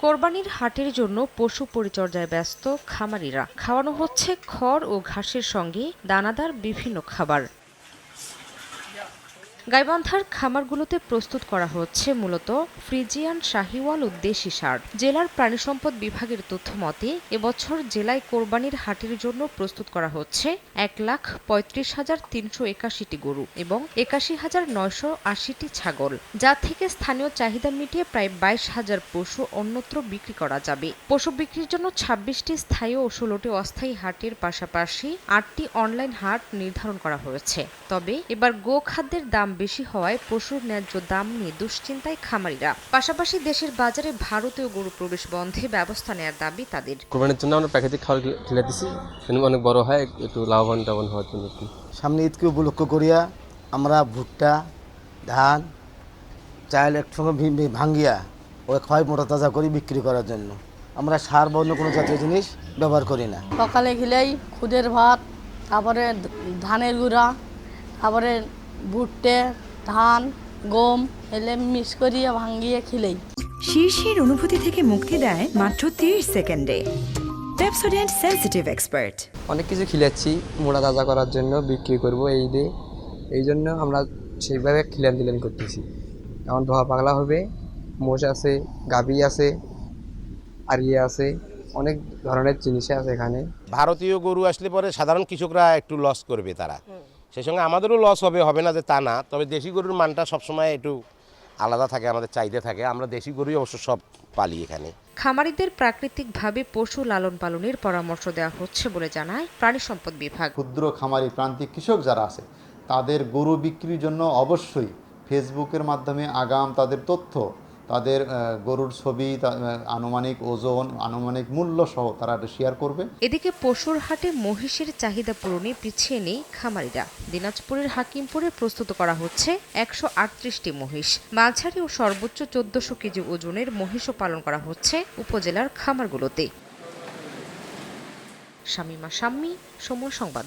কোরবানির হাটের জন্য পশু পরিচর্যায় ব্যস্ত খামারিরা। খাওয়ানো হচ্ছে খড় ও ঘাসের সঙ্গে দানাদার বিভিন্ন খাবার। গাইবান্ধার খামারগুলোতে প্রস্তুত করা হচ্ছে মূলত ফ্রিজিয়ান, শাহিওয়াল ও দেশি ষাঁড়। জেলার প্রাণিসম্পদ বিভাগের তথ্য মতে এবছর জেলায় কোরবানির হাটের জন্য প্রস্তুত করা হচ্ছে 1,35,381টি গরু এবং 81,980টি ছাগল, যা থেকে স্থানীয় চাহিদা মিটিয়ে প্রায় 22,000 পশু অন্যত্র বিক্রি করা যাবে। পশু বিক্রির জন্য 26টি স্থায়ী ও 16টি অস্থায়ী হাটের পাশাপাশি 8টি অনলাইন হাট নির্ধারণ করা হয়েছে। তবে এবার গোখাদ্যের দাম বেশি হওয়ায় পশুর ন্যায্য দাম নিয়ে দুশ্চিন্তায় খামারিরা। পাশাপাশি দেশের বাজারে ভারতীয় গরু প্রবেশ বন্ধে ব্যবস্থা নেওয়ার দাবি তাদের। কোরবানির জন্য আমরা প্রাকৃতিক খাবার খেলে দিচ্ছি, অনেক বড় হয়, একটু লাভবান হওয়ার জন্য। সামনে ঈদকে উপলক্ষ করিয়া আমরা ভুট্টা, ধান, চাল একসঙ্গে ভাঙ্গিয়া ওই খয় মোটা তাজা করে বিক্রি করার জন্য। আমরা সার বা অন্য কোনো জাতীয় জিনিস ব্যবহার করি না। সকালে খেলেই খুদের ভাত, তারপরে ধানের গুঁড়া, তারপরে ভুট্টে, ধান, গম এলে মিক্স করিয়া ভাঙ্গিয়ে খেলেই। শীর্ষের অনুভূতি থেকে মুক্তি দেয় মাত্র 30 সেকেন্ডে। Pepsodent sensitive expert. অনেক কিছু খিলাচ্ছি মোটা তাজা করার জন্য, বিক্রি করব এই জন্য আমরা সেইভাবে খিলান করতেছি। এখন ধোয়া পাগলা হবে, মোষ আছে, গাভী আছে, আর আছে, অনেক ধরনের জিনিস আছে এখানে। ভারতীয় গরু আসলে পরে সাধারণ কৃষকরা একটু লস করবে, তারা সেই সঙ্গে আমাদেরও লস হবে না যে তা না। তবে দেশি গরুর মানটা সবসময় একটু আলাদা থাকে, আমাদের চাহিদা থাকে। আমরা দেশি গরুই অবশ্য সব পালি এখানে। খামারিদের প্রাকৃতিকভাবে পশু লালন পালনের পরামর্শ দেওয়া হচ্ছে বলে জানায় প্রাণী সম্পদ বিভাগ। ক্ষুদ্র খামারি প্রান্তিক কৃষক যারা আছে তাদের গরু বিক্রির জন্য অবশ্যই ফেসবুকের মাধ্যমে আগাম তাদের তথ্য, তাদের গরুর ছবি, আনুমানিক ওজন, আনুমানিক মূল্য সহ তারা শেয়ার করবে। এদিকে পশুর হাটে মহিষের চাহিদা পূরণে পিছিয়ে নেই খামারিরা। দিনাজপুরের হাকিমপুরে প্রস্তুত করা হচ্ছে 138টি মহিষ। মাঝারি ও সর্বোচ্চ 1400 কেজি ওজনের মহিষও পালন করা হচ্ছে উপজেলার খামারগুলোতে। শামীমা শাম্মী, সময় সংবাদ।